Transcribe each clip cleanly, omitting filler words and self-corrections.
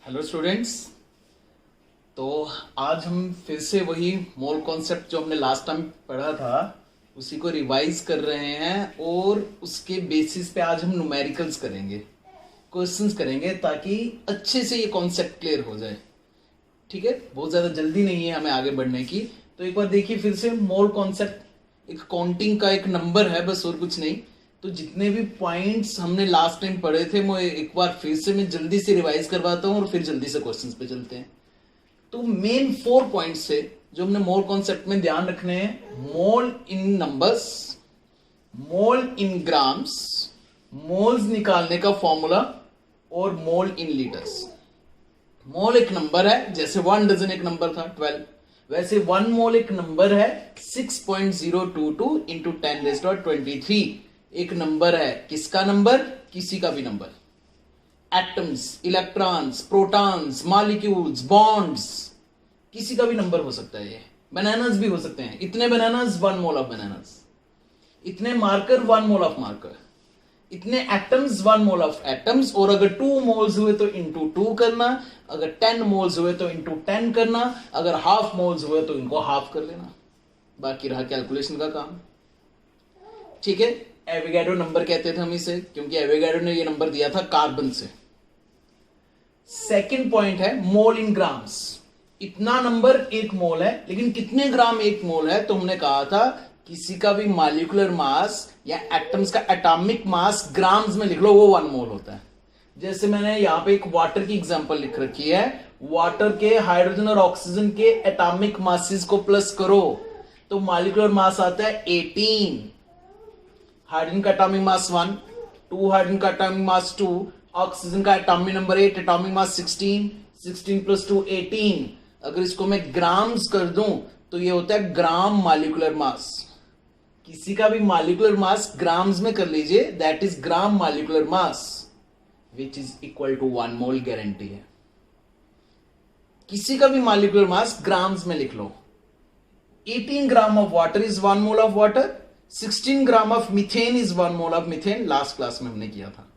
Hello students. तो आज हम फिर से वही मोल कॉन्सेप्ट जो हमने लास्ट टाइम पढ़ा था उसी को रिवाइज कर रहे हैं और उसके बेसिस पे आज हम न्यूमेरिकल्स करेंगे, क्वेश्चंस करेंगे ताकि अच्छे से ये कॉन्सेप्ट क्लियर हो जाए। ठीक है, बहुत ज़्यादा जल्दी नहीं है हमें आगे बढ़ने की। तो एक बार देखिए फिर से, मोल कॉन्सेप्ट एक काउंटिंग का एक नंबर है बस, और कुछ नहीं। तो जितने भी पॉइंट्स हमने लास्ट टाइम पढ़े थे वो एक बार फिर से मैं जल्दी से रिवाइज करवाता हूँ और फिर जल्दी से क्वेश्चंस पे चलते हैं। तो मेन 4 पॉइंट्स से जो हमने मोल कॉन्सेप्ट में ध्यान रखने हैं: mole in numbers, mole in grams, moles निकालने का फॉर्मूला और मोल इन लीटर्स। मोल एक नंबर है, जैसे 1 डजन एक नंबर था 12, वैसे 1 मोल एक नंबर है 6.022 इंटू 10⁻23 एक नंबर है। किसका नंबर? किसी का भी number. Atoms, electrons, protons, molecules, bonds, किसी का भी नंबर हो सकता है। ये बनानास भी हो सकते हैं। इतने बनानास 1 मोल ऑफ बनानास, इतने मार्कर 1 मोल ऑफ मार्कर, इतने एटम्स 1 मोल ऑफ एटम्स। और अगर 2 मोल्स हुए तो इंटू 2 करना, अगर 10 मोल्स हुए तो इंटू 10 करना, अगर हाफ मोल्स हुए तो इनको हाफ कर लेना। बाकी रहा कैलकुलेशन का काम। ठीक है, एवोगाड्रो नंबर कहते थे हम इसे, क्योंकि एवोगाड्रो ने ये नंबर दिया था कार्बन से। सेकंड पॉइंट है मोल इन ग्राम्स। इतना नंबर 1 मोल है, लेकिन कितने ग्राम 1 मोल है? तो हमने कहा था किसी का भी मॉलिक्यूलर मास या एटम्स का एटॉमिक मास ग्राम्स में लिख लो, वो 1 मोल होता है। जैसे मैंने यहां पे एक वाटर की एग्जांपल लिख रखी है। वाटर के हाइड्रोजन और ऑक्सीजन के एटॉमिक मासेस को प्लस करो तो मॉलिक्यूलर मास आता है 18। हाइड्रोजन का एटॉमिक मास 1, 2 हाइड्रोजन का एटॉमिक मास 2, ऑक्सीजन का atomic number 8, atomic mass 16, 16 plus 2 18। अगर इसको मैं ग्राम्स कर दूं तो ये होता है ग्राम मॉलिक्यूलर मास। किसी का भी मॉलिक्यूलर मास ग्राम्स में कर लीजिए, that is gram molecular mass which is equal to 1 mole, guarantee है। किसी का भी मॉलिक्यूलर मास ग्राम्स में लिख लो। 18 gram of water is 1 mole of water, 16 gram of methane is 1 mole of methane. Last class में हमने किया था।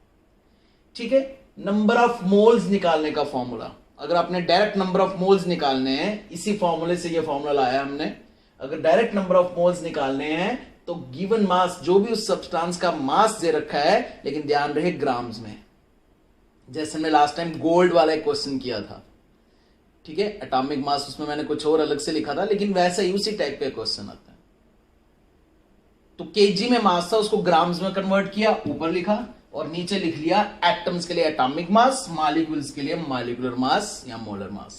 ठीक है, नंबर ऑफ मोल्स निकालने का फॉर्मूला। अगर आपने डायरेक्ट नंबर ऑफ मोल्स निकालने हैं, इसी फॉर्मूले से ये फॉर्मूला लाया हमने। अगर डायरेक्ट नंबर ऑफ मोल्स निकालने हैं तो गिवन मास, जो भी उस सब्सटेंस का मास दे रखा है, लेकिन ध्यान रहे ग्राम्स में। जैसे हमने लास्ट टाइम गोल्ड वाला एक क्वेश्चन किया था। ठीक है, एटॉमिक मास उसमें मैंने कुछ और अलग से लिखा था, लेकिन वैसा ही उसी टाइप का क्वेश्चन आता है। तो केजी में मास था, उसको ग्राम्स में कन्वर्ट किया, ऊपर लिखा, और नीचे लिख लिया एटम्स के लिए एटॉमिक मास, मॉलिक्यूल्स के लिए मॉलिक्यूलर मास या मोलर मास।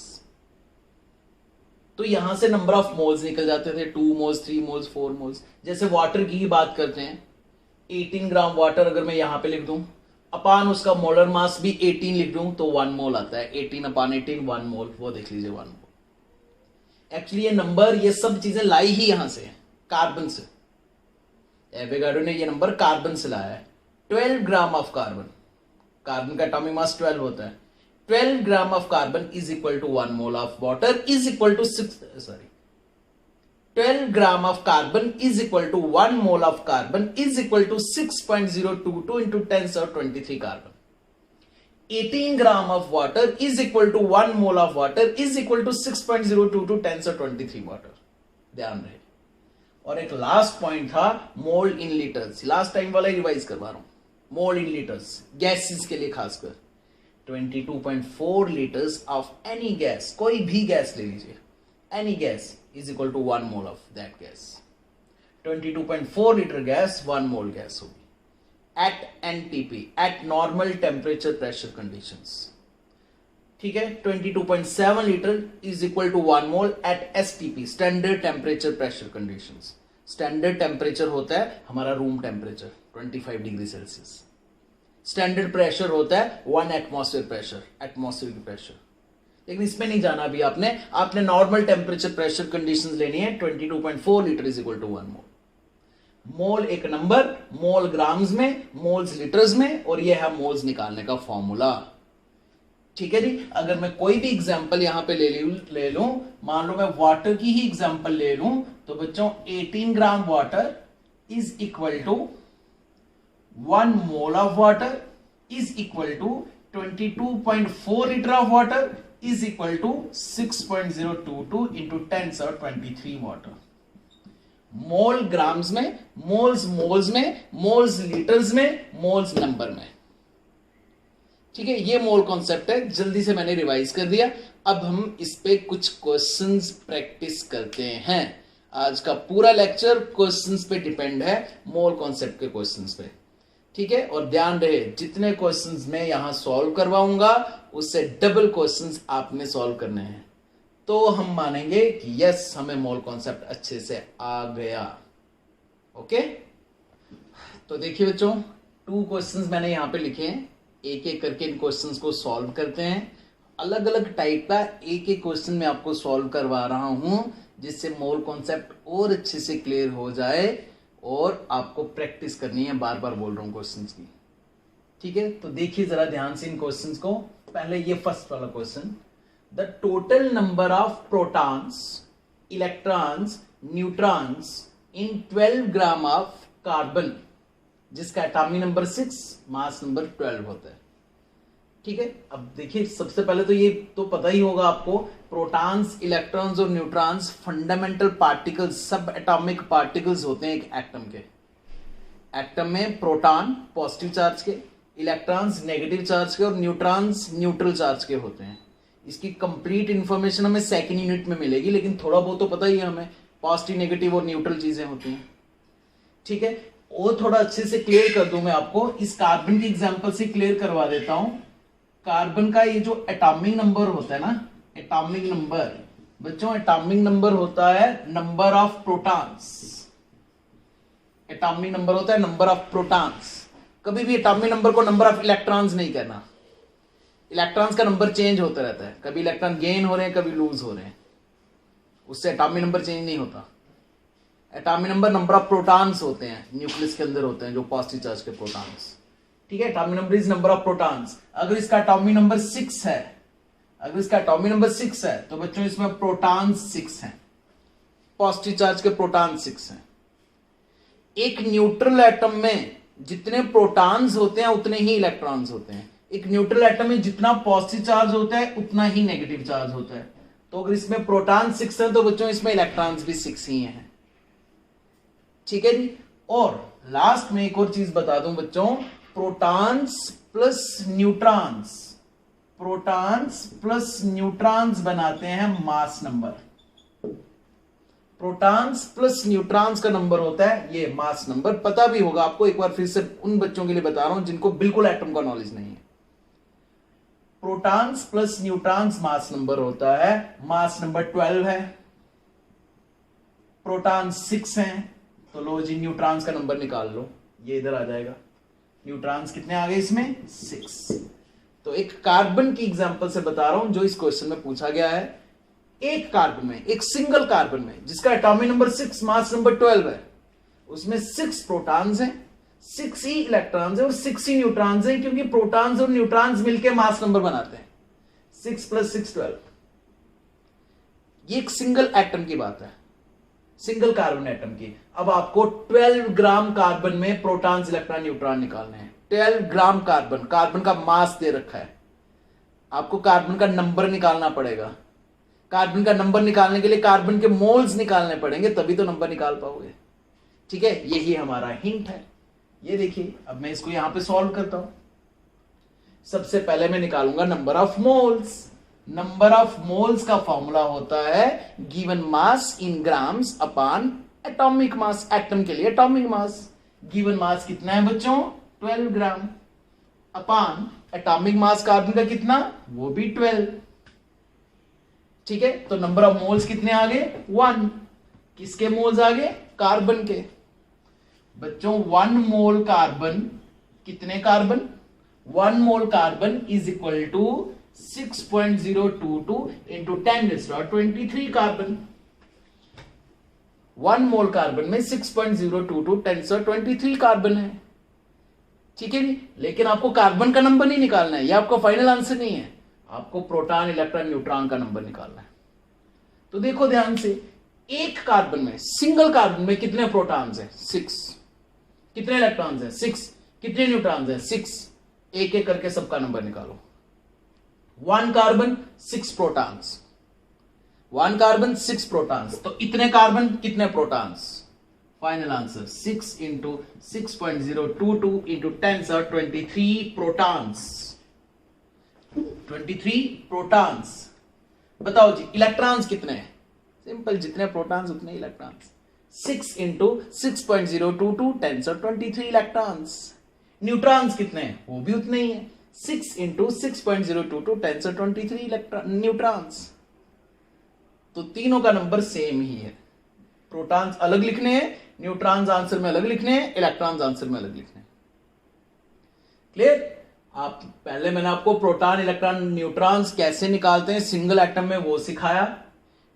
तो यहां से नंबर ऑफ मोल्स निकल जाते थे, 2 मोल्स, 3 मोल्स, 4 मोल्स। जैसे वाटर की ही बात करते हैं, 18 ग्राम वाटर अगर मैं यहां पे लिख दूं, अपान उसका मोलर मास भी 18 लिख दूं तो 1 मोल आता है। 18 अपान 18 1 मोल, वो देख लीजिए 1 मोल। एक्चुअली ये नंबर, ये सब चीजें लाई ही यहां से, कार्बन से। एवोगाड्रो ने ये नंबर कार्बन से लाया है। 12 ग्राम ऑफ कार्बन, कार्बन का एटॉमिक मास 12 होता है। 12 gram of carbon is equal to 1 mole of water is equal to 12 gram of carbon is equal to 1 mole of carbon is equal to 6.022 into 10⁻23 carbon. 18 gram of water is equal to 1 mole of water is equal to 6.022 10⁻23 water. ध्यान रहे। और एक last point था मोल इन litres. Last time वाला revise करवा रहा हूं। मोल इन litres, gases के लिए खासकर 22.4 लीटर्स ऑफ एनी गैस, कोई भी गैस ले लीजिए, any gas is equal to 1 mole of that gas. 22.4 litre gas 1 mole gas होगी at NTP, at normal temperature pressure conditions. ठीक है, 22.7 litre is equal to 1 mole at STP, standard temperature pressure conditions. Standard temperature होता है हमारा room temperature 25 degree Celsius. Standard pressure होता है 1 atmosphere pressure, atmospheric pressure. लेकिन इसमें नहीं जाना अभी आपने नॉर्मल टेम्परेचर प्रेशर कंडीशंस लेनी है। 22.4 लीटर इज इक्वल टू 1 मोल। मोल एक नंबर, मोल ग्राम्स में, मोल्स लीटर्स में, और यह है मोल्स निकालने का फॉर्मूला। ठीक है जी। अगर मैं कोई भी एग्जांपल यहां पे ले लूं, मान लो मैं वाटर की ही एग्जांपल ले लूं, तो बच्चों 18 gram water is equal to 1 mole of water is equal to 22.4 litre of water is equal to 6.022 into 10⁻23 water. Mole grams में, मोल्स मोल्स में, मोल्स लीटर्स में, मोल्स नंबर में। ठीक है, ये मोल कॉन्सेप्ट है, जल्दी से मैंने रिवाइज कर दिया। अब हम इस पे कुछ क्वेश्चंस प्रैक्टिस करते हैं। आज का पूरा लेक्चर क्वेश्चंस पे डिपेंड है, मोल कॉन्सेप्ट के क्वेश्चंस पे। ठीक है, और ध्यान रहे जितने क्वेश्चंस मैं यहां सॉल्व करवाऊंगा उससे डबल क्वेश्चंस आपने सॉल्व करने हैं, तो हम मानेंगे कि यस हमें मोल कॉन्सेप्ट अच्छे से आ गया। ओके, तो देखिए बच्चों, 2 क्वेश्चंस मैंने यहां पे लिखे हैं, एक एक करके इन क्वेश्चंस को सॉल्व करते हैं। अलग अलग टाइप का एक एक क्वेश्चन मैं आपको सॉल्व करवा रहा हूं, जिससे मोल कॉन्सेप्ट और अच्छे से क्लियर हो जाए, और आपको प्रैक्टिस करनी है, बार बार बोल रहा हूं क्वेश्चंस की। ठीक है, तो देखिए जरा ध्यान से इन क्वेश्चंस को। पहले ये फर्स्ट वाला question, the total number of protons, electrons, neutrons in 12 gram of carbon, जिसका एटॉमिक नंबर 6, मास नंबर 12 होता है। ठीक है, अब देखिए सबसे पहले तो ये तो पता ही होगा आपको, प्रोटॉन्स, इलेक्ट्रॉन्स और न्यूट्रॉन्स फंडामेंटल पार्टिकल्स, सब एटॉमिक पार्टिकल्स होते हैं एक एटम के। एटम में प्रोटॉन पॉजिटिव चार्ज के, इलेक्ट्रॉन्स नेगेटिव चार्ज के और न्यूट्रॉन्स न्यूट्रल चार्ज के होते हैं। इसकी कंप्लीट इंफॉर्मेशन हमें सेकंड यूनिट में मिलेगी, लेकिन थोड़ा बहुत तो पता ही है हमें, पॉजिटिव नेगेटिव और न्यूट्रल चीजें होती हैं। ठीक है, और थोड़ा अच्छे से क्लियर कर दूं मैं आपको, इस कार्बन की एग्जांपल से क्लियर करवा देता हूं। कार्बन का ये जो एटॉमिक नंबर होता है ना, एटॉमिक नंबर बच्चों, एटॉमिक नंबर होता है number of protons. Atomic number होता है नंबर ऑफ प्रोटॉन्स। कभी भी एटॉमिक नंबर को नंबर ऑफ इलेक्ट्रॉन्स नहीं कहना। इलेक्ट्रॉन्स का नंबर चेंज होता रहता है, कभी इलेक्ट्रॉन गेन हो रहे हैं, कभी लूज हो रहे हैं, उससे एटॉमिक नंबर चेंज नहीं होता। एटॉमिक नंबर ऑफ प्रोटॉन्स होते हैं, न्यूक्लियस के अंदर होते हैं जो पॉजिटिव चार्ज के प्रोटॉन्स। ठीक है, atomic number is number of protons. अगर इसका एटॉमिक नंबर 6 है, अगर इसका एटॉमिक नंबर 6 है, तो बच्चों इसमें प्रोटॉन्स 6 हैं, पॉजिटिव चार्ज के प्रोटॉन 6 हैं। एक न्यूट्रल एटम में जितने प्रोटॉन्स होते हैं उतने ही इलेक्ट्रॉन्स होते हैं। एक न्यूट्रल एटम में जितना पॉजिटिव चार्ज होता है उतना ही नेगेटिव चार्ज होता है। तो अगर इसमें प्रोटॉन 6 है तो बच्चों इसमें इलेक्ट्रॉन्स भी 6 ही हैं। ठीक है जी, और लास्ट में एक और चीज बता दूं बच्चों, protons plus neutrons, protons plus neutrons बनाते हैं mass number. Protons plus neutrons का नंबर होता है ये मास नंबर। पता भी होगा आपको, एक बार फिर से उन बच्चों के लिए बता रहा हूं जिनको बिल्कुल एटम का नॉलेज नहीं है। Protons plus neutrons mass number होता है, मास नंबर 12 है, प्रोटॉन 6 हैं, तो लो जी न्यूट्रॉन्स का नंबर निकाल लो, ये इधर आ जाएगा। न्यूट्रॉन्स कितने आ गए इसमें? 6। तो एक कार्बन की एग्जांपल से बता रहा हूं जो इस क्वेश्चन में पूछा गया है। एक कार्बन में, एक सिंगल कार्बन में जिसका एटॉमिक नंबर 6, मास नंबर 12 है, उसमें 6 प्रोटॉन्स हैं, 6 ही इलेक्ट्रॉन्स हैं और 6 ही न्यूट्रॉन्स हैं, क्योंकि प्रोटॉन्स और न्यूट्रॉन्स मिलकर मास नंबर बनाते हैं 6 + 6 12। ये एक सिंगल एटम की बात है, सिंगल कार्बन एटम की। अब आपको 12 ग्राम कार्बन में प्रोटॉन्स, इलेक्ट्रॉन, न्यूट्रॉन निकालने हैं। 12 ग्राम कार्बन, कार्बन का मास दे रखा है, आपको कार्बन का नंबर निकालना पड़ेगा। कार्बन का नंबर निकालने के लिए कार्बन के मोल्स निकालने पड़ेंगे, तभी तो नंबर निकाल पाओगे। ठीक है, यही हमारा हिंट है। ये देखिए, अब मैं इसको यहां पे सॉल्व करता हूं। सबसे पहले मैं निकालूंगा number of moles. Number of moles का फॉर्मूला होता है given mass in grams upon atomic mass. Atom के लिए एटॉमिक मास, गिवन मास कितना है बच्चों? 12 ग्राम, अपॉन एटॉमिक मास कार्बन का कितना? वो भी 12। ठीक है, तो नंबर ऑफ मोल्स कितने आ गए? 1। किसके मोल्स आ गए? कार्बन के। बच्चों 1 मोल कार्बन, कितने carbon? 1 mole carbon is equal to 6.022 into 10⁻23 carbon. 1 mole carbon में 6.022 10⁻23 कार्बन है। ठीक है जी, लेकिन आपको कार्बन का नंबर नहीं निकालना है, यह आपका फाइनल आंसर नहीं है, आपको प्रोटॉन, इलेक्ट्रॉन, न्यूट्रॉन का नंबर निकालना है। तो देखो ध्यान से, एक कार्बन में, सिंगल कार्बन में कितने प्रोटॉन्स हैं? 6। कितने इलेक्ट्रॉन्स हैं? 6। कितने न्यूट्रॉन्स हैं? 6। एक एक करके सबका नंबर निकालो। 1 कार्बन 6 प्रोटॉन्स, 1 कार्बन 6 प्रोटॉन्स, तो इतने कार्बन कितने protons? Final answer 6 into 6.022 into 10⁻23 protons, 23 protons. बताओ जी इलेक्ट्रॉन्स कितने हैं? सिंपल, जितने प्रोटॉन्स उतने इलेक्ट्रॉन्स। 6 into 6.022 10⁻23 electrons. न्यूट्रॉन्स कितने हैं? वो भी उतने ही है, 6 इंटू 6.022 10⁻23 न्यूट्रॉन्स। तो तीनों का नंबर सेम ही है। प्रोटॉन्स अलग लिखने हैं, न्यूट्रॉन्स आंसर में अलग लिखने हैं, इलेक्ट्रॉन्स आंसर में अलग लिखने हैं। क्लियर? आप पहले मैंने आपको प्रोटॉन, इलेक्ट्रॉन, न्यूट्रॉन्स कैसे निकालते हैं सिंगल एटम में वो सिखाया,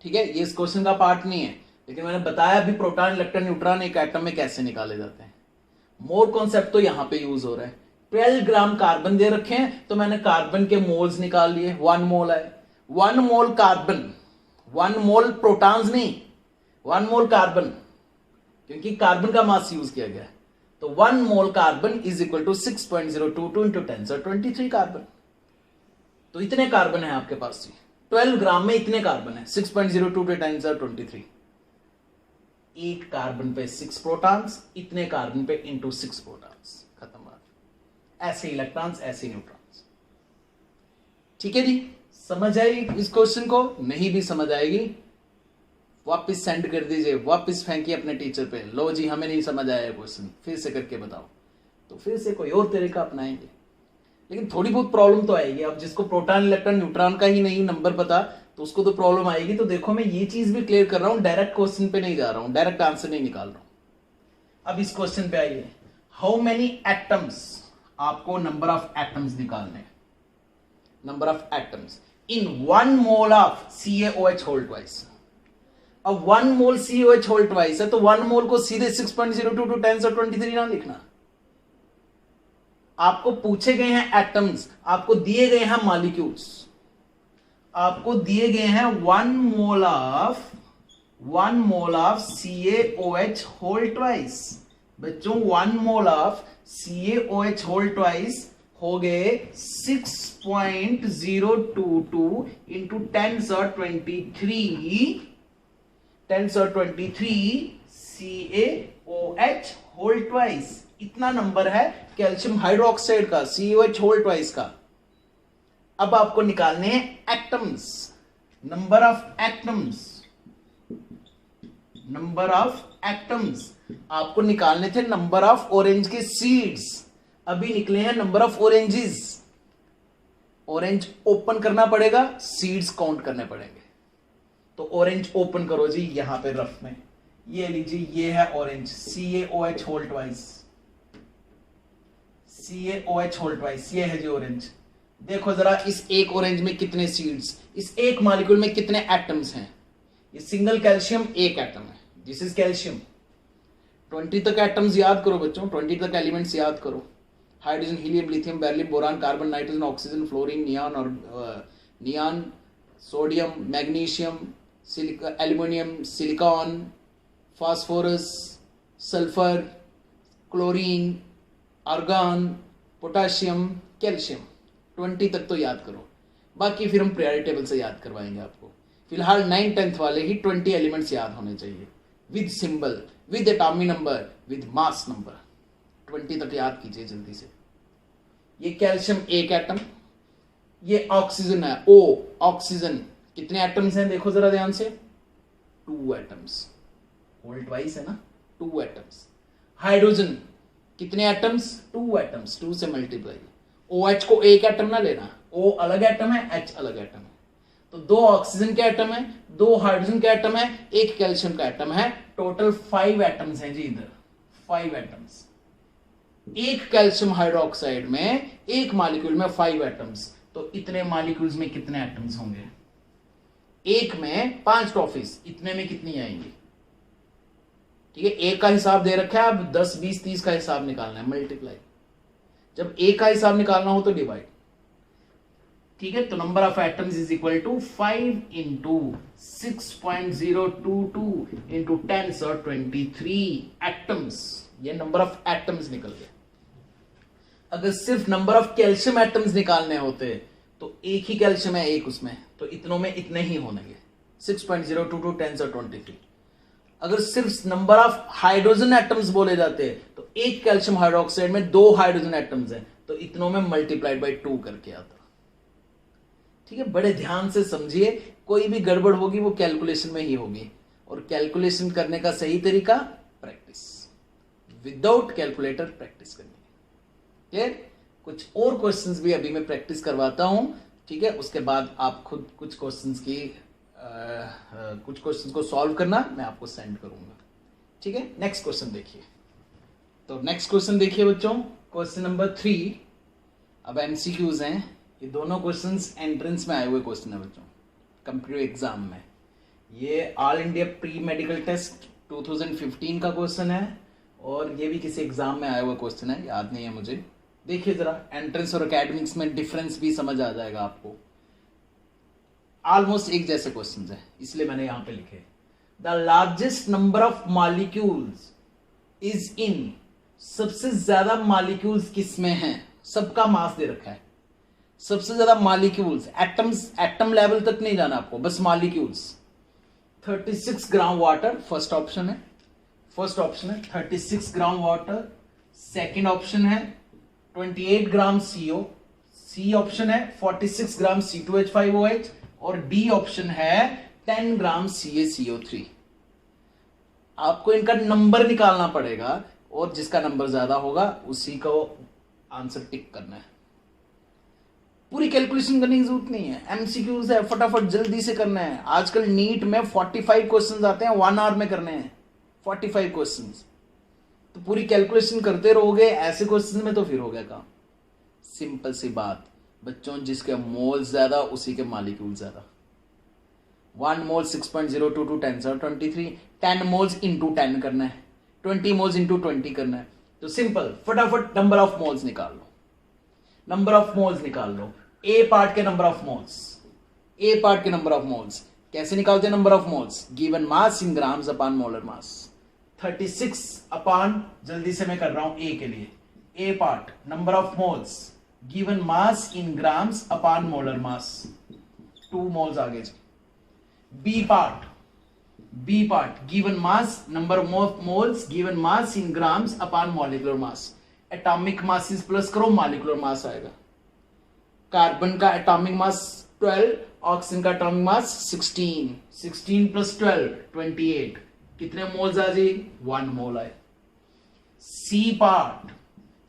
ठीक है। ये इस क्वेश्चन का पार्ट नहीं है, लेकिन मैंने बताया भी प्रोटॉन, इलेक्ट्रॉन, न्यूट्रॉन एक एटम में कैसे निकाले जाते हैं। मोल कॉन्सेप्ट तो यहां पे यूज हो रहा है। 12 ग्राम कार्बन दे रखे हैं, तो मैंने कार्बन के मोल्स निकाल लिए। 1 मोल है, 1 मोल कार्बन, 1 मोल प्रोटॉन्स नहीं, 1 मोल कार्बन, क्योंकि कार्बन का मास यूज किया गया है। तो 1 mole carbon is equal to 6.022 into 10⁻23 carbon. तो इतने कार्बन है आपके पास, 12 ग्राम में इतने कार्बन है, 6.02 टू 10⁻23। एक कार्बन पे 6 प्रोटॉन्स, इतने कार्बन पे इंटू 6 प्रोटॉन्स, खत्म बात। ऐसे इलेक्ट्रॉन्स, ऐसे न्यूट्रॉन्स। ठीक है जी, समझ आई इस क्वेश्चन को? नहीं भी समझ आएगी वापस सेंड कर दीजिए, वापस फेंकिए अपने टीचर पे, लो जी हमें नहीं समझ आया क्वेश्चन, फिर से करके बताओ। तो फिर से कोई और तरीका अपनाएंगे, लेकिन थोड़ी बहुत प्रॉब्लम तो आएगी। अब जिसको प्रोटॉन, इलेक्ट्रॉन, न्यूट्रॉन का ही नहीं नंबर पता, तो उसको तो प्रॉब्लम आएगी। तो देखो मैं ये चीज भी क्लियर कर रहा हूं, डायरेक्ट क्वेश्चन पे नहीं जा रहा हूं, डायरेक्ट आंसर नहीं निकाल रहा हूं। अब इस क्वेश्चन पे आइए, हाउ मेनी एटम्स, आपको नंबर ऑफ एटम्स निकालने, number of atoms in 1 mole of CaOH whole twice. अब 1 मोल CaOH होल ट्वाइस है, तो 1 मोल को सीधे 6.02 टू 10⁻23 ना लिखना। आपको पूछे गए हैं एटम्स, आपको दिए गए हैं मॉलिक्यूल्स, आपको दिए गए हैं 1 mole of CaOH whole twice. बच्चों 1 mole of CaOH whole twice हो गए 6.022 इंटू 10⁻23 CaOH होल ट्वाइस। इतना नंबर है कैल्शियम हाइड्रोक्साइड का, CaOH होल ट्वाइस का। अब आपको निकालने हैं atoms, number of atoms, number of atoms. आपको निकालने थे नंबर ऑफ ऑरेंज के सीड्स, अभी निकले हैं number of oranges. Orange open करना पड़ेगा, सीड्स काउंट करने पड़ेंगे। तो ऑरेंज ओपन करो जी, यहां पे रफ में ये लीजिए, ये है orange, CaOH whole twice, CaOH whole twice, ये है जी ऑरेंज। देखो जरा इस एक ऑरेंज में कितने सीड्स, इस एक मॉलिक्यूल में कितने एटम्स हैं। ये सिंगल कैल्शियम एक एटम है, दिस इज कैल्शियम। 20 तक एटम्स याद करो बच्चों, 20 तक एलिमेंट्स याद करो। Hydrogen, helium, lithium, beryllium, boron, carbon, nitrogen, oxygen, fluorine, neon और neon, sodium, magnesium, aluminium, silicon, phosphorus, sulphur, chlorine, argon, potassium, calcium. 20 तक तो याद करो, बाकी फिर हम प्रायोरिटी टेबल से याद करवाएंगे आपको। फिलहाल 9th 10th वाले ही 20 एलिमेंट्स याद होने चाहिए, with symbol, with atomic number, with mass number. 20 तक याद कीजिए जल्दी से। ये कैल्शियम एक एटम, ये ऑक्सीजन है, O ऑक्सीजन। कितने एटम्स हैं देखो जरा ध्यान से, 2 एटम्स, होल ट्वाइस है ना, 2 एटम्स। हाइड्रोजन कितने एटम्स, 2 एटम्स, 2 से मल्टीप्लाई। OH को एक एटम ना लेना, O अलग एटम है, H अलग एटम है। तो 2 ऑक्सीजन के एटम है, 2 हाइड्रोजन के एटम है, 1 कैल्शियम का एटम है। टोटल 5 एटम्स हैं जी इधर, 5 एटम्स। एक कैल्शियम हाइड्रोक्साइड में, एक मॉलिक्यूल में 5 एटम्स। तो इतने मॉलिक्यूल्स में कितने एटम्स होंगे? एक में 5 टॉफीज, इतने में कितनी आएंगी? ठीक है, एक का हिसाब दे रखा है, अब 10 20 30 का हिसाब निकालना है, मल्टीप्लाई। जब एक का हिसाब निकालना हो तो डिवाइड। ठीक है, तो number of atoms is equal to 5 into 6.022 into 10⁻23 atoms. ये नंबर ऑफ एटम्स निकल गए। अगर सिर्फ नंबर ऑफ कैल्शियम एटम्स निकालने होते तो एक ही कैल्शियम है, एक उसमें, तो इतनों में इतने ही होंगे 6.022 10 और 23। अगर सिर्फ नंबर ऑफ हाइड्रोजन एटम्स बोले जाते हैं तो एक कैल्शियम हाइड्रोक्साइड में 2 हाइड्रोजन एटम्स हैं, तो इतनों में मल्टीप्लाइड बाई 2 करके आता। ठीक है, बड़े ध्यान से समझिए, कोई भी गड़बड़ होगी वो कैलकुलेशन में ही होगी, और कैलकुलेशन करने का सही तरीका प्रैक्टिस, विदाउट कैलकुलेटर प्रैक्टिस करनी है। क्लियर? कुछ और क्वेश्चंस भी अभी मैं प्रैक्टिस करवाता हूं, ठीक है, उसके बाद आप खुद कुछ क्वेश्चंस की कुछ क्वेश्चंस को सॉल्व करना, मैं आपको सेंड करूंगा। ठीक है, नेक्स्ट क्वेश्चन देखिए। तो नेक्स्ट क्वेश्चन देखिए बच्चों, क्वेश्चन नंबर 3। अब एमसीक्यूज हैं, ये दोनों क्वेश्चंस एंट्रेंस में आए हुए क्वेश्चन है बच्चों, कंप्यूटर एग्जाम में। ये all India pre medical test 2015 का क्वेश्चन है, और ये भी किसी एग्जाम में आया हुआ क्वेश्चन है, याद नहीं है मुझे। देखिए जरा, एंट्रेंस और एकेडमिक्स में डिफरेंस भी समझ आ जाएगा आपको। ऑलमोस्ट एक जैसे क्वेश्चन है, इसलिए मैंने यहां पे लिखे the largest number of molecules is in. सबसे ज्यादा मॉलिक्यूल्स किसमें हैं? सबका मास दे रखा है, सबसे ज्यादा मॉलिक्यूल्स, एटम्स, एटम लेवल तक नहीं जाना आपको, बस molecules. 36 gram water first option है, फर्स्ट ऑप्शन है 36 ग्राम वाटर। सेकंड ऑप्शन है 28 ग्राम CO, सी ऑप्शन है 46 ग्राम C2H5OH, और डी ऑप्शन है 10 ग्राम CaCO3। आपको इनका नंबर निकालना पड़ेगा, और जिसका नंबर ज्यादा होगा उसी को आंसर टिक करना है। पूरी कैलकुलेशन करने की जरूरत नहीं है, एमसीक्यूज है, फटाफट जल्दी से करना है। आजकल नीट में 45 क्वेश्चंस आते हैं, 1 आवर में करने हैं 45 क्वेश्चंस। तो पूरी कैलकुलेशन करते रहोगे ऐसे क्वेश्चन में तो फिर हो गया काम। सिंपल सी बात बच्चों, जिसके मोल ज्यादा उसी के मॉलिक्यूल ज्यादा। 1 मोल 6.022 10 और 23, 10 मोल्स इंटू 10 करना है, 20 मोल्स इंटू 20 करना है। तो सिंपल, फटाफट नंबर ऑफ मोल्स निकाल लो, नंबर ऑफ मोल्स निकाल लो। ए पार्ट के number of moles, A part के नंबर ऑफ मोल्स कैसे निकालते हैं? Number of moles given mass in grams upon molar mass. 36 upon, जल्दी से मैं कर रहा हूं ए के लिए, A part number of moles given mass in grams upon molar mass, 2 moles आगे। B part, B part given mass, number of moles given mass in grams upon molecular mass. Atomic masses plus करो, molecular mass आएगा। Carbon का atomic mass 12, oxygen का atomic mass 16, 16 plus 12 28, कितने moles आ जाए? 1 mole आए। C part,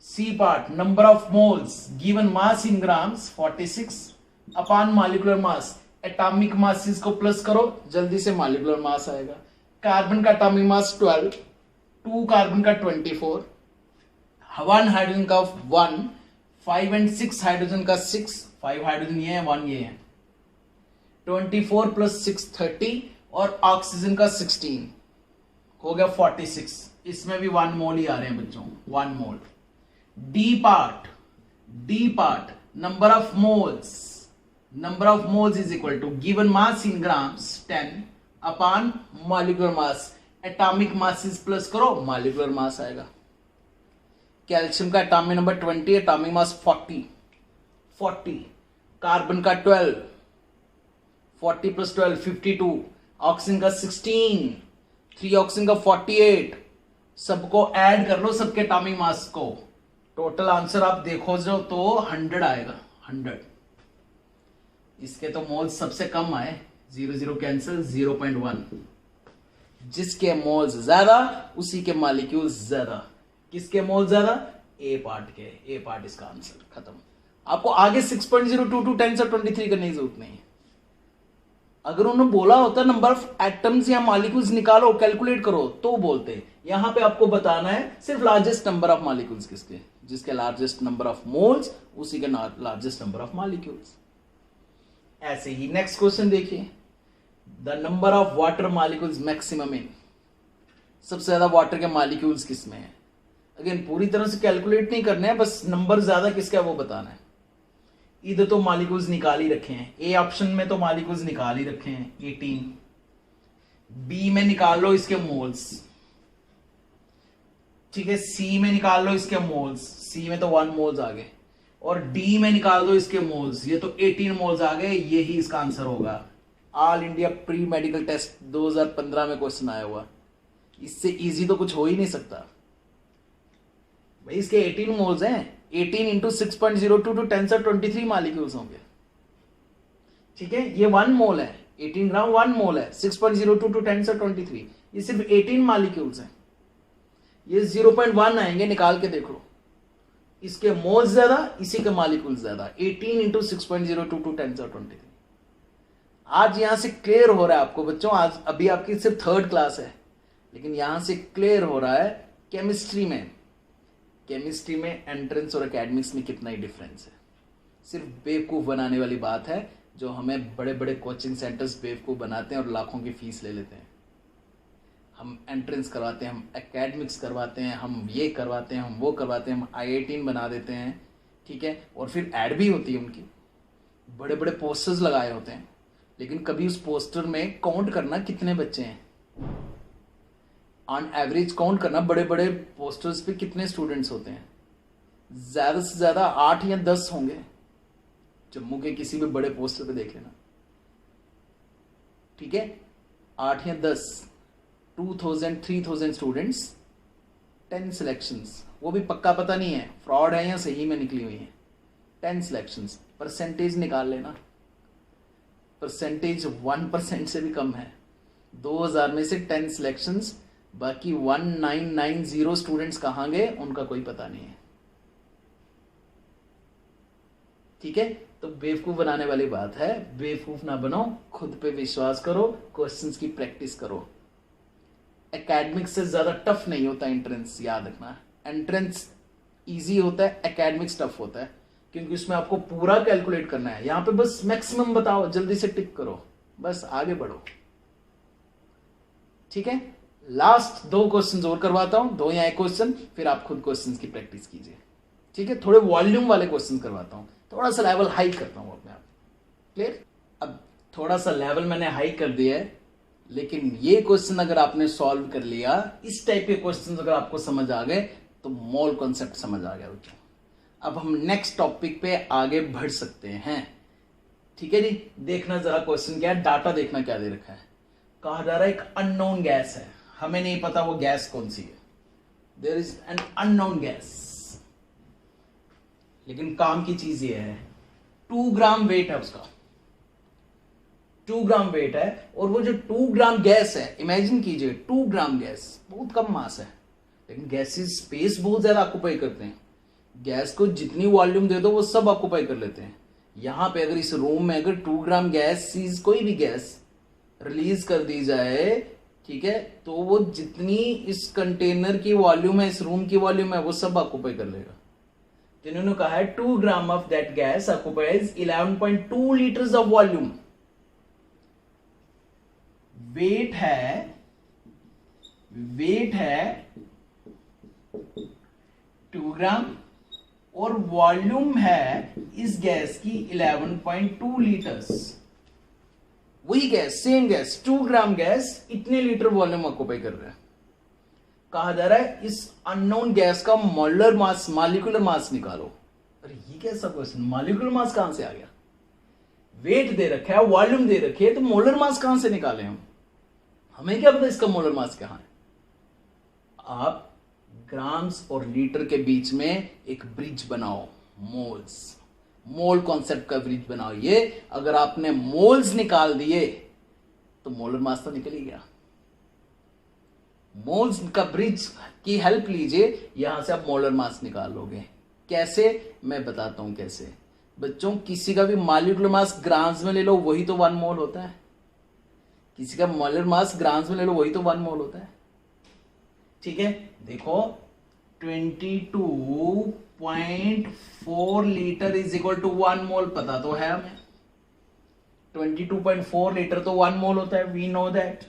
C part number of moles given mass in grams 46 upon molecular mass. Atomic masses को plus करो, जल्दी से मॉलिक्यूलर मास आएगा। कार्बन का एटॉमिक मास 12, 2 कार्बन का 24, 1 हाइड्रोजन का 1, 5 एंड 6 हाइड्रोजन का 6, 5 हाइड्रोजन ये है, 1 ये है। 24 प्लस 6 30, और ऑक्सीजन का 16, हो गया 46। इसमें भी 1 मोल ही आ रहे हैं बच्चों, 1 mole. The part, the part number of moles, number of moles is equal to given mass in grams 10 upon molecular mass. Atomic masses plus करो, मॉलिक्यूलर मास आएगा। कैल्शियम का atomic number 20, atomic mass 40, carbon का 12, 40 plus 12 52, oxygen का 16, 3 oxygen का 48। सबको add कर लो, सबके atomic mass को, टोटल आंसर आप देखो जो तो 100 आएगा, 100। इसके तो मोल्स सबसे कम आए, 0 0 कैंसिल, 0.1। जिसके मोल्स ज्यादा उसी के मॉलिक्यूल्स ज्यादा। किसके मोल ज्यादा? ए पार्ट के, ए पार्ट इसका आंसर, खत्म। आपको आगे 6.022 10 और 23 करने की जरूरत नहीं है। अगर उन्होंने बोला होता नंबर ऑफ एटम्स या मॉलिक्यूल्स निकालो, कैलकुलेट करो, तो बोलते। यहां पे आपको बताना है सिर्फ लार्जेस्ट नंबर ऑफ मॉलिक्यूल्स किसके, जिसके लार्जेस्ट नंबर ऑफ मोल्स उसी के लार्जेस्ट नंबर ऑफ मॉलिक्यूल्स। ऐसे ही नेक्स्ट क्वेश्चन देखिए, the number of water molecules maximum in. सबसे ज्यादा वाटर के मॉलिक्यूल्स किसमें है? अगेन पूरी तरह से कैलकुलेट नहीं करने हैं, बस नंबर ज्यादा किसका है वो बताना है। इधर तो मॉलिक्यूल्स निकाल ही रखे हैं, ए ऑप्शन में तो मॉलिक्यूल्स निकाल ही रखे हैं 18। बी में निकाल लो इसके मोल्स, ठीक है। सी में निकाल लो इसके मोल्स, सी में तो 1 मोल्स आ गए। और डी में निकाल दो इसके मोल्स, ये तो 18 मोल्स आ गए, यही इसका आंसर होगा। All India pre medical test 2015 में क्वेश्चन आया हुआ, इससे इजी तो कुछ हो ही नहीं सकता भाई। इसके 18 मोल्स हैं, 18 इंटू 6.02 टू 10 से 23 मालिक्यूल्स होंगे, ठीक है। ये 1 मोल है, 18 ग्राम 1 मोल है, 6.02 टू 10 से 23, ये सिर्फ 18 मालिक्यूल्स हैं। ये 0.1 आएंगे, निकाल के देख लो, इसके मोल्स ज्यादा, इसी के मालिक्यूल्स ज्यादा, 18 इंटू 6.02 टू 10 से 23। आज यहां से क्लियर हो रहा है आपको बच्चों, आज अभी आपकी सिर्फ 3rd क्लास है, लेकिन यहां से क्लियर हो रहा है केमिस्ट्री में एंट्रेंस और एकेडमिक्स में कितना ही डिफरेंस है। सिर्फ बेवकूफ बनाने वाली बात है, जो हमें बड़े बड़े कोचिंग सेंटर्स बेवकूफ बनाते हैं और लाखों की फीस ले लेते हैं। हम एंट्रेंस करवाते हैं, हम एकेडमिक्स करवाते हैं, हम ये करवाते हैं, हम वो करवाते हैं, हम IIT बना देते हैं, ठीक है। और फिर ऐड भी होती है उनकी, बड़े बड़े पोस्टर्स लगाए होते हैं, लेकिन कभी उस पोस्टर में काउंट करना कितने बच्चे हैं, ऑन एवरेज काउंट करना बड़े बड़े पोस्टर्स पे कितने स्टूडेंट्स होते हैं। ज्यादा से ज्यादा 8 या 10 होंगे। जम्मू के किसी भी बड़े पोस्टर पे देख लेना, ठीक है, 8 या 10, 2000 3000 स्टूडेंट्स, 10 सिलेक्शंस, वो भी पक्का पता नहीं है फ्रॉड है या सही में निकली हुई है। 10 सिलेक्शंस, परसेंटेज निकाल लेना, परसेंटेज 1% से भी कम है। 2000 में से 10 सिलेक्शंस, बाकी 1990 स्टूडेंट्स कहां गए उनका कोई पता नहीं है, ठीक है। तो बेवकूफ बनाने वाली बात है, बेवकूफ ना बनो, खुद पे विश्वास करो, क्वेश्चंस की प्रैक्टिस करो। एकेडमिक्स से ज्यादा टफ नहीं होता एंट्रेंस, याद रखना। एंट्रेंस इजी होता है, एकेडमिक्स टफ होता है, क्योंकि उसमें आपको पूरा कैलकुलेट करना है। यहां पे बस मैक्सिमम बताओ, जल्दी से टिक करो, बस आगे बढ़ो, ठीक है। लास्ट 2 क्वेश्चन और करवाता हूं, 2 या 1 क्वेश्चन, फिर आप खुद क्वेश्चन की प्रैक्टिस कीजिए, ठीक है। थोड़े वॉल्यूम वाले क्वेश्चन करवाता हूं, थोड़ा सा लेवल हाई करता हूं अपने आप, क्लियर। अब थोड़ा सा लेवल मैंने हाई कर दिया है, लेकिन ये क्वेश्चन अगर आपने सॉल्व कर लिया, इस टाइप के क्वेश्चन अगर आपको समझ आ गए, तो मोल कॉन्सेप्ट समझ आ गया बच्चों। अब हम नेक्स्ट टॉपिक पे आगे बढ़ सकते हैं, ठीक है जी। देखना जरा क्वेश्चन क्या है, डाटा देखना क्या दे रखा है। कहा जा रहा है एक अननोन गैस है, हमें नहीं पता वो गैस कौन सी है, there is an unknown gas, लेकिन काम की चीज ये है 2 ग्राम वेट है उसका, 2 ग्राम वेट है। और वो जो 2 ग्राम गैस है, इमेजिन कीजिए 2 ग्राम गैस, बहुत कम मास है, लेकिन गैसेस स्पेस बहुत ज्यादा ऑक्युपाई करते हैं। गैस को जितनी वॉल्यूम दे दो वो सब ऑक्युपाई कर लेते हैं। यहां पे अगर इस रूम में अगर 2 ग्राम गैस, कोई भी गैस रिलीज कर दी जाए, ठीक है, तो वो जितनी इस कंटेनर की वॉल्यूम है, इस रूम की वॉल्यूम है, वो सब ऑक्युपाई कर लेगा। तो इन्होंने कहा है 2 gram of that gas occupies 11.2 litres of volume. Weight है 2 ग्राम और वॉल्यूम है इस गैस की 11.2 लीटर्स। वही गैस, सेम गैस, 2 ग्राम गैस इतने लीटर वॉल्यूम ऑक्युपाई कर रहा है। कहा जा रहा है इस अननोन गैस का मोलर मास, मॉलिक्यूलर मास निकालो। अरे ये कैसा क्वेश्चन, मॉलिक्यूलर मास कहां से आ गया? वेट दे रखा है, वॉल्यूम दे रखी है, तो मोलर मास कहां से निकालें हम? हमें क्या पता इसका मोलर मास कहां है? आप ग्राम्स और लीटर के बीच में एक ब्रिज बनाओ, मोल्स, मोल कॉन्सेप्ट का ब्रिज बनाओ। ये अगर आपने मोल्स निकाल दिए तो मोलर मास तो निकल ही गया। मोल्स का ब्रिज की हेल्प लीजिए, यहां से आप मोलर मास निकाल लोगे। कैसे, मैं बताता हूं कैसे। बच्चों, किसी का भी मॉलिक्यूलर मास ग्राम्स में ले लो, वही तो 1 मोल होता है। किसी का मोलर मास ग्राम्स में ले लो, वही तो 1 मोल होता है। ठीक है, देखो 22.4 लीटर इज इक्वल टू 1 मोल, पता तो है हमें। 22.4 लीटर तो 1 मोल होता है, वी नो दैट।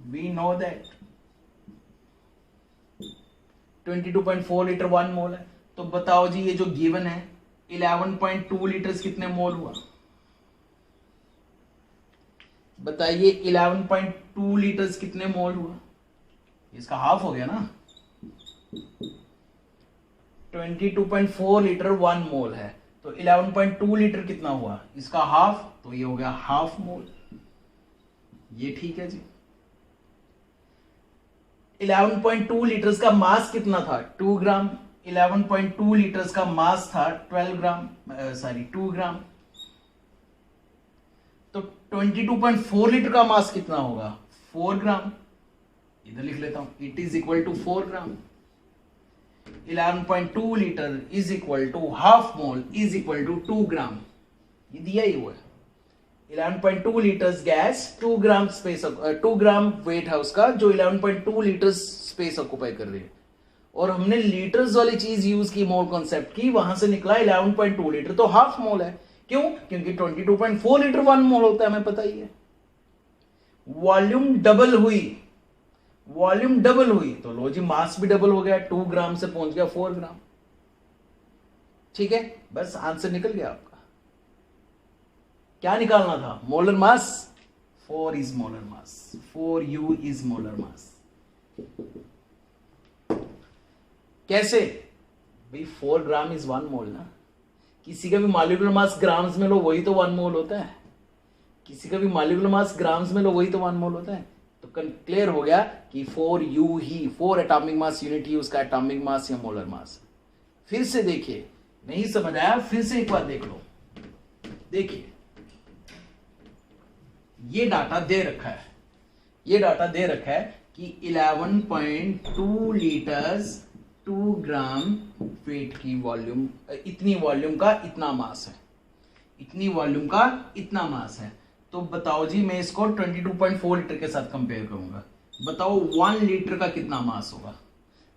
22.4 लीटर 1 मोल है। तो बताओ जी, ये जो गिवन है 11.2 लीटर्स कितने मोल हुआ? बताइए 11.2 लीटर्स कितने मोल हुआ? इसका हाफ हो गया ना। 22.4 लीटर 1 मोल है, तो 11.2 लीटर कितना हुआ, इसका हाफ, तो ये हो गया हाफ मोल। ये ठीक है जी। 11.2 लीटर्स का मास कितना था, 2 ग्राम। 11.2 लीटर्स का मास था 12 ग्राम, 2 ग्राम। तो 22.4 लीटर का मास कितना होगा, 4 ग्राम। इधर लिख लेता हूं, it is equal to 4 gram. 11.2 litre is equal to half mole is equal to 2 gram. ये दिया ही हुआ है। 11.2 litres gas 2 gram space, 2 gram weight है उसका, जो 11.2 लीटर्स स्पेस ऑक्युपाई कर रही है। और हमने लीटर्स वाली चीज यूज की, मोल कॉन्सेप्ट की, वहां से निकला 11.2 लीटर, तो हाफ मोल है। क्यों, क्योंकि 22.4 लीटर 1 मोल होता है, हमें पता ही है। वॉल्यूम डबल हुई, वॉल्यूम डबल हुई तो लो जी, मास भी डबल हो गया, 2 ग्राम से पहुंच गया 4 ग्राम। ठीक है, बस आंसर निकल गया आपका। क्या निकालना था, molar mass. 4 is molar mass, 4u is molar mass. कैसे भाई, 4 ग्राम इज 1 मोल ना। किसी का भी मॉलिक्यूलर मास ग्राम्स में लो, वही तो 1 मोल होता है। किसी का भी मॉलिक्यूलर मास ग्राम्स में लो, वही तो 1 मोल होता है। तो क्लियर हो गया कि 4u ही, 4 एटॉमिक मास यूनिट ही उसका एटॉमिक मास या मोलर मास। फिर से देखिए, नहीं समझ आया, फिर से एक बार देख लो। देखिए, ये डाटा दे रखा है, ये डाटा दे रखा है कि 11.2 लीटर्स 2 ग्राम वेट की वॉल्यूम, इतनी वॉल्यूम का इतना मास है, इतनी वॉल्यूम का इतना मास है। तो बताओ जी, मैं इसको 22.4 लीटर के साथ कंपेयर करूंगा। बताओ 1 लीटर का कितना मास होगा।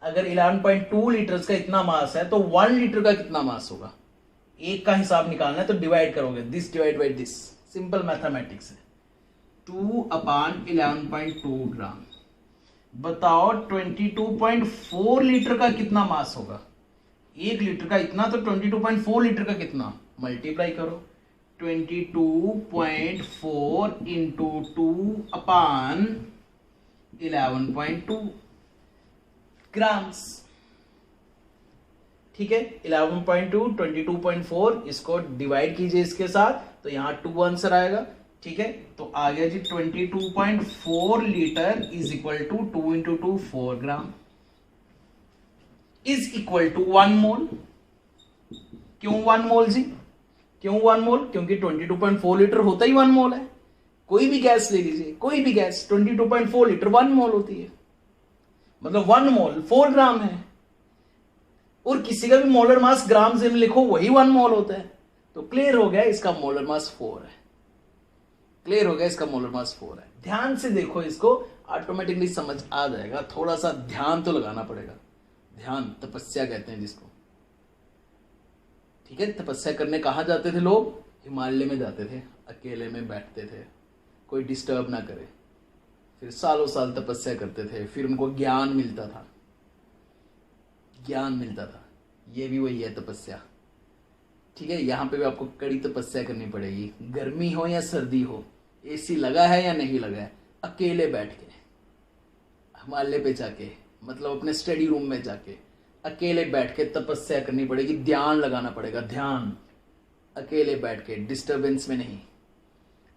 अगर 11.2 लीटर्स का इतना मास है तो 1 लीटर का कितना मास होगा। एक का हिसाब निकालना है तो डिवाइड करोगे, this divide by this, simple mathematics है। 2/11.2 ग्राम। बताओ 22.4 लीटर का कितना मास होगा। 1 लीटर का इतना, तो 22.4 लीटर का कितना, मल्टीप्लाई करो। 22.4 इंटू 2/11.2 ग्राम्स। ठीक है, 11.2, 22.4, इसको डिवाइड कीजिए इसके साथ, तो यहां 2 आंसर आएगा। ठीक है, तो आ गया जी 22.4 litre is equal to 2 into 2 4 gram is equal to 1 mole. क्यों 1 मोल जी, क्यों 1 मोल, क्योंकि 22.4 लीटर होता ही 1 मोल है। कोई भी गैस ले लीजिए, कोई भी गैस, 22.4 लीटर 1 मोल होती है, मतलब 1 मोल 4 ग्राम है। और किसी का भी मोलर मास ग्राम से लिखो, वही 1 मोल होता है। तो क्लियर हो गया, इसका मोलर मास 4 है। क्लियर हो गया, इसका मोलर मास 4 है। ध्यान से देखो, इसको ऑटोमेटिकली समझ आ जाएगा। थोड़ा सा ध्यान तो लगाना पड़ेगा, ध्यान, तपस्या कहते हैं जिसको। ठीक है, तपस्या करने कहाँ जाते थे लोग, हिमालय में जाते थे, अकेले में बैठते थे, कोई डिस्टर्ब ना करे, फिर सालों साल तपस्या करते थे, फिर उनको ज्ञान मिलता था, ज्ञान मिलता था। ये भी वही है तपस्या। ठीक है, यहाँ पे भी आपको कड़ी तपस्या करनी पड़ेगी, गर्मी हो या सर्दी हो, एसी लगा है या नहीं लगा है, अकेले बैठ के हिमालय पे जाके, मतलब अपने स्टडी रूम में जाके अकेले बैठ के तपस्या करनी पड़ेगी, ध्यान लगाना पड़ेगा, ध्यान, अकेले बैठ के, डिस्टर्बेंस में नहीं।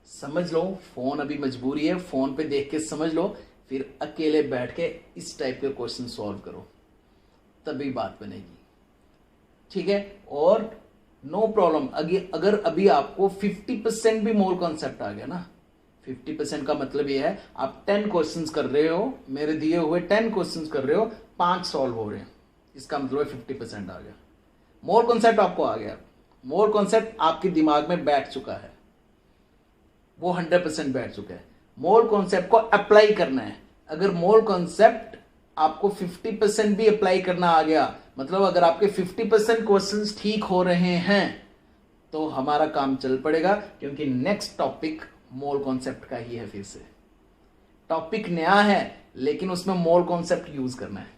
समझ लो, फोन अभी मजबूरी है, फोन पे देख के समझ लो, फिर अकेले बैठ के इस टाइप के क्वेश्चन सॉल्व करो, तभी बात बनेगी। ठीक है, और नो प्रॉब्लम, अगर अभी आपको 50% भी मोल कॉन्सेप्ट आ गया ना, 50% का मतलब ये है आप 10 क्वेश्चंस कर रहे हो, मेरे दिए हुए 10 क्वेश्चंस कर रहे हो, 5 सॉल्व हो रहे हैं, इसका मतलब है 50% आ गया। मोल कॉन्सेप्ट आपको आ गया, मोल कॉन्सेप्ट आपके दिमाग में बैठ चुका है, वो 100% बैठ चुका है। मोल कॉन्सेप्ट को अप्लाई करना है। अगर मोल कॉन्सेप्ट आपको 50% भी अप्लाई करना आ गया, मतलब अगर आपके 50% क्वेश्चंस ठीक हो रहे हैं, तो हमारा काम चल पड़ेगा, क्योंकि नेक्स्ट टॉपिक मोल कॉन्सेप्ट का ही है। फिर से टॉपिक नया है, लेकिन उसमें मोल कॉन्सेप्ट यूज करना है,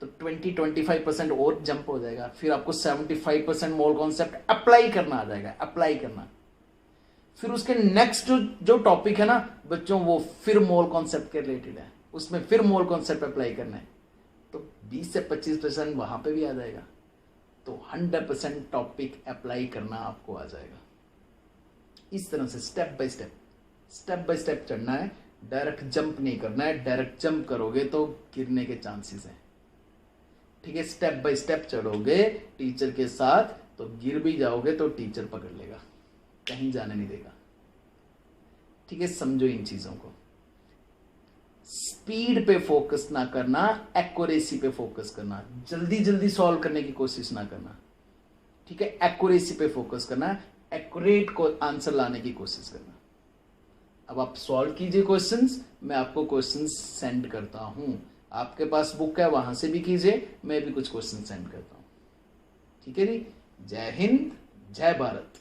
तो 20-25% और जंप हो जाएगा, फिर आपको 75% मोल कॉन्सेप्ट अप्लाई करना आ जाएगा, अप्लाई करना। फिर उसके नेक्स्ट जो टॉपिक है ना बच्चों, वो फिर मोल कॉन्सेप्ट के रिलेटेड है, उसमें फिर मोल कॉन्सेप्ट अप्लाई करना है। तो 20 से 25% वहाँ पे भी आ जाएगा। तो 100% टॉपिक अप्लाई करना आपको आ जाएगा। इस तरह से स्टेप बाय स्टेप चढ़ना है, डायरेक्ट जंप नहीं करना है। डायरेक्ट जंप करोगे तो गिरने के चांसेस हैं। ठीक है, स्टेप बाय स्टेप चढ़ोगे टीचर के साथ तो गिर भी जाओगे तो टीचर पकड़ लेगा, कहीं जाने नहीं देगा। ठीक है, समझो इन चीजों को। स्पीड पे फोकस ना करना, एक्यूरेसी पे फोकस करना। जल्दी जल्दी सॉल्व करने की कोशिश ना करना। ठीक है, एक्यूरेसी पे फोकस करना, एक्यूरेट को आंसर लाने की कोशिश करना। अब आप सॉल्व कीजिए क्वेश्चंस, मैं आपको क्वेश्चंस सेंड करता हूं। आपके पास बुक है, वहां से भी कीजिए, मैं भी कुछ क्वेश्चन सेंड करता हूं। ठीक है जी, जय हिंद, जय भारत।